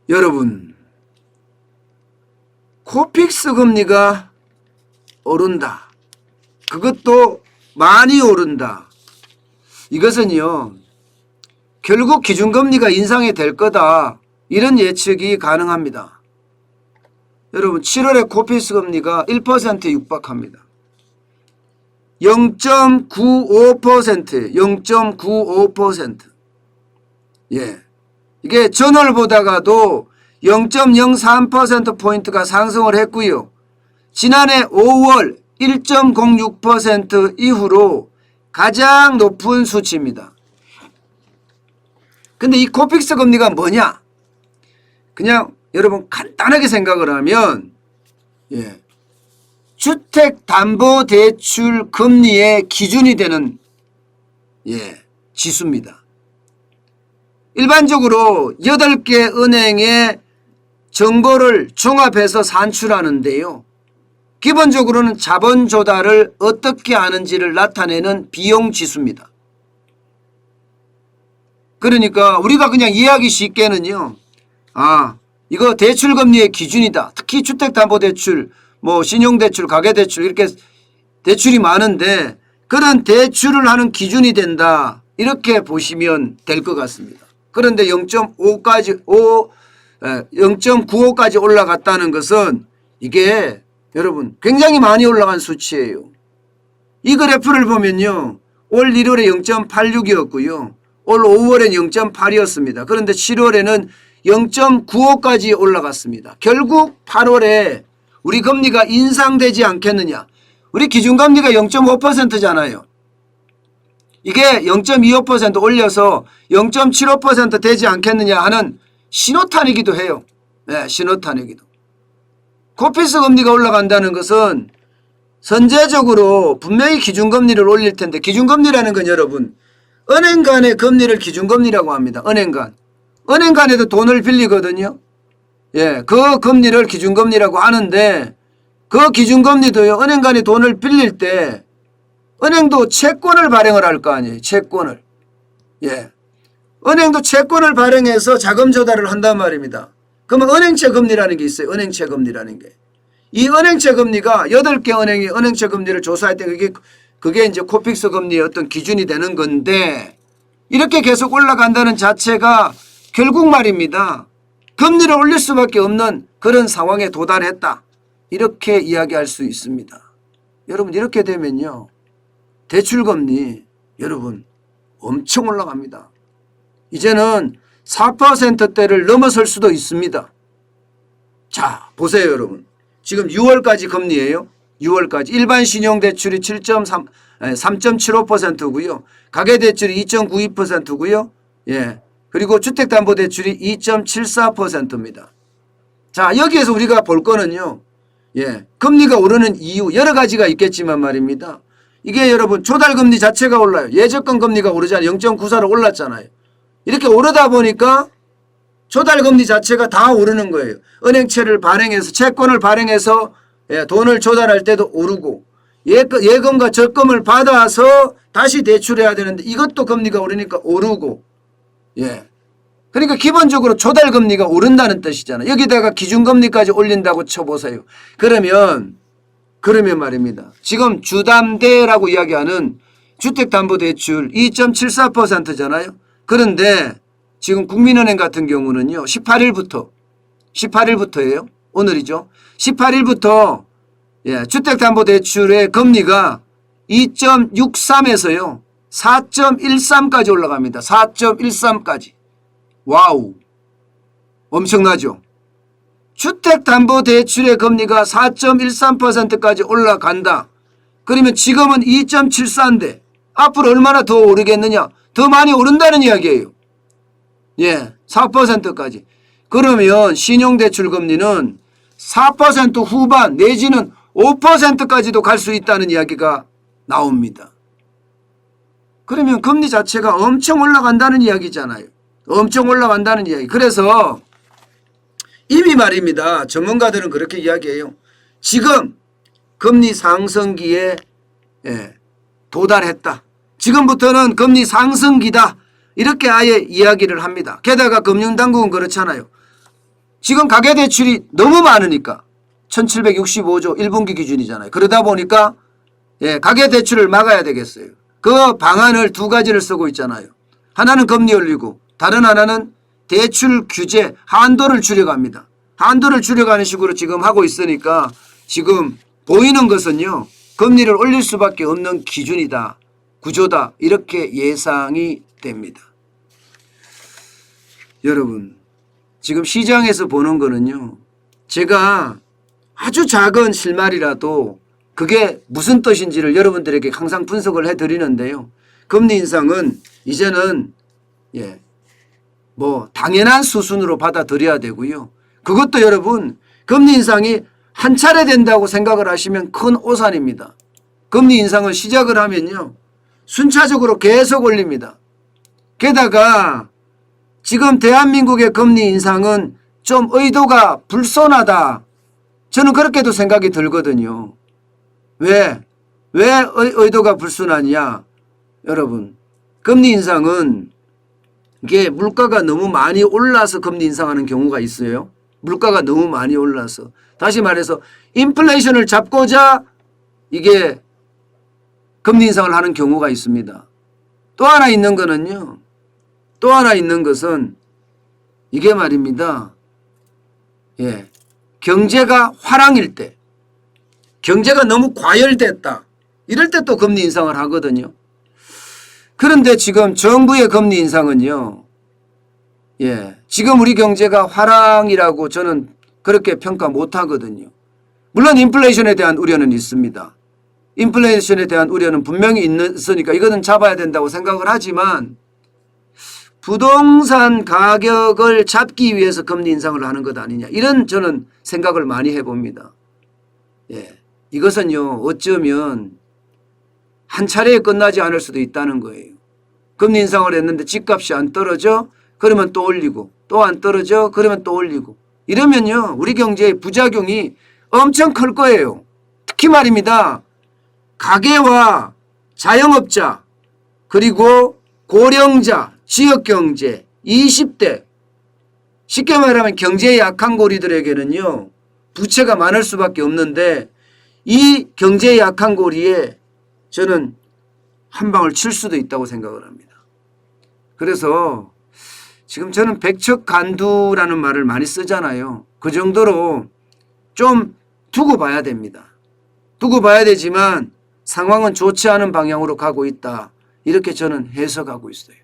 여러분, 코픽스 금리가 오른다. 그것도 많이 오른다. 이것은요, 결국 기준금리가 인상이 될 거다. 이런 예측이 가능합니다. 여러분, 7월에 코픽스 금리가 1%에 육박합니다. 0.95%, 0.95%. 예. 이게 전월 보다가도 0.03%포인트가 상승을 했고요. 지난해 5월 1.06% 이후로 가장 높은 수치입니다. 근데 이 코픽스 금리가 뭐냐? 그냥 여러분 간단하게 생각을 하면 주택담보대출 금리의 기준이 되는 지수입니다. 일반적으로 8개 은행의 정보를 종합해서 산출하는데요. 기본적으로는 자본 조달을 어떻게 하는지를 나타내는 비용 지수입니다. 그러니까 우리가 그냥 이해하기 쉽게는요. 이거 대출금리의 기준이다. 특히 주택담보대출, 신용대출, 가계대출 이렇게 대출이 많은데 그런 대출을 하는 기준이 된다. 이렇게 보시면 될 것 같습니다. 그런데 0.95까지 올라갔다는 것은 이게 여러분 굉장히 많이 올라간 수치예요. 이 그래프를 보면요. 올 1월에 0.86이었고요. 올 5월엔 0.8이었습니다. 그런데 7월에는 0.95까지 올라갔습니다. 결국 8월에 우리 금리가 인상되지 않겠느냐. 우리 기준금리가 0.5%잖아요. 이게 0.25% 올려서 0.75% 되지 않겠느냐 하는 신호탄이기도 해요. 네, 신호탄이기도. 코픽스 금리가 올라간다는 것은 선제적으로 분명히 기준금리를 올릴 텐데, 기준금리라는 건 여러분 은행 간의 금리를 기준금리라고 합니다. 은행 간. 은행 간에도 돈을 빌리거든요. 그 금리를 기준금리라고 하는데 그 기준금리도요. 은행 간에 돈을 빌릴 때 은행도 채권을 발행을 할 거 아니에요. 채권을. 은행도 채권을 발행해서 자금 조달을 한단 말입니다. 그러면 은행채 금리라는 게 있어요. 은행채 금리라는 게. 이 은행채 금리가 8개 은행이 은행채 금리를 조사할 때 그게 이제 코픽스 금리의 어떤 기준이 되는 건데 이렇게 계속 올라간다는 자체가 결국 말입니다. 금리를 올릴 수밖에 없는 그런 상황에 도달했다. 이렇게 이야기할 수 있습니다. 여러분 이렇게 되면요. 대출금리 여러분 엄청 올라갑니다. 이제는 4%대를 넘어설 수도 있습니다. 자 보세요 여러분. 지금 6월까지 금리예요. 6월까지 일반 신용대출이 3.75%고요. 가계대출이 2.92%고요. 그리고 주택담보대출이 2.74%입니다. 자 여기에서 우리가 볼 거는요. 금리가 오르는 이유 여러 가지가 있겠지만 말입니다. 이게 여러분 조달금리 자체가 올라요. 예적금 금리가 오르잖아요. 0.94로 올랐잖아요. 이렇게 오르다 보니까 조달금리 자체가 다 오르는 거예요. 은행채를 발행해서 채권을 발행해서 돈을 조달할 때도 오르고 예금과 적금을 받아서 다시 대출해야 되는데 이것도 금리가 오르니까 오르고 그러니까 기본적으로 조달금리가 오른다는 뜻이잖아요. 여기다가 기준금리까지 올린다고 쳐보세요. 그러면 말입니다. 지금 주담대라고 이야기하는 주택담보대출 2.74%잖아요. 그런데 지금 국민은행 같은 경우는요. 18일부터예요. 오늘이죠. 18일부터 주택담보대출의 금리가 2.63에서요. 4.13까지 올라갑니다. 4.13까지. 와우. 엄청나죠. 주택담보대출의 금리가 4.13%까지 올라간다. 그러면 지금은 2.74인데 앞으로 얼마나 더 오르겠느냐. 더 많이 오른다는 이야기예요. 4%까지. 그러면 신용대출 금리는 4% 후반 내지는 5%까지도 갈 수 있다는 이야기가 나옵니다. 그러면 금리 자체가 엄청 올라간다는 이야기잖아요. 엄청 올라간다는 이야기. 그래서 이미 말입니다. 전문가들은 그렇게 이야기해요. 지금 금리 상승기에 도달했다. 지금부터는 금리 상승기다. 이렇게 아예 이야기를 합니다. 게다가 금융당국은 그렇잖아요. 지금 가계대출이 너무 많으니까 1765조 1분기 기준이잖아요. 그러다 보니까 가계대출을 막아야 되겠어요. 그 방안을 두 가지를 쓰고 있잖아요. 하나는 금리 올리고 다른 하나는 대출 규제 한도를 줄여갑니다. 한도를 줄여가는 식으로 지금 하고 있으니까 지금 보이는 것은요. 금리를 올릴 수밖에 없는 기준이다. 구조다. 이렇게 예상이 됩니다. 여러분 지금 시장에서 보는 거는요. 제가 아주 작은 실말이라도 그게 무슨 뜻인지를 여러분들에게 항상 분석을 해드리는데요. 금리 인상은 이제는 뭐 당연한 수순으로 받아들여야 되고요. 그것도 여러분 금리 인상이 한 차례 된다고 생각을 하시면 큰 오산입니다. 금리 인상을 시작을 하면요. 순차적으로 계속 올립니다. 게다가 지금 대한민국의 금리 인상은 좀 의도가 불손하다. 저는 그렇게도 생각이 들거든요. 왜 의도가 불순하냐? 여러분 금리 인상은 이게 물가가 너무 많이 올라서 금리 인상하는 경우가 있어요. 물가가 너무 많이 올라서. 다시 말해서 인플레이션을 잡고자 이게 금리 인상을 하는 경우가 있습니다. 또 하나 있는 거는요. 또 하나 있는 것은 이게 말입니다. 경제가 화랑일 때, 경제가 너무 과열됐다. 이럴 때 또 금리 인상을 하거든요. 그런데 지금 정부의 금리 인상은요. 지금 우리 경제가 화랑이라고 저는 그렇게 평가 못 하거든요. 물론 인플레이션에 대한 우려는 있습니다. 인플레이션에 대한 우려는 분명히 있으니까 이거는 잡아야 된다고 생각을 하지만 부동산 가격을 잡기 위해서 금리 인상을 하는 것 아니냐. 이런 저는 생각을 많이 해봅니다. 이것은요. 어쩌면 한 차례에 끝나지 않을 수도 있다는 거예요. 금리 인상을 했는데 집값이 안 떨어져? 그러면 또 올리고 또 안 떨어져? 그러면 또 올리고 이러면요. 우리 경제의 부작용이 엄청 클 거예요. 특히 말입니다. 가계와 자영업자 그리고 고령자, 지역경제, 20대 쉽게 말하면 경제에 약한 고리들에게는요. 부채가 많을 수밖에 없는데 이 경제에 약한 고리에 저는 한 방울 칠 수도 있다고 생각을 합니다. 그래서 지금 저는 백척간두라는 말을 많이 쓰잖아요. 그 정도로 좀 두고 봐야 됩니다. 두고 봐야 되지만 상황은 좋지 않은 방향으로 가고 있다. 이렇게 저는 해석하고 있어요.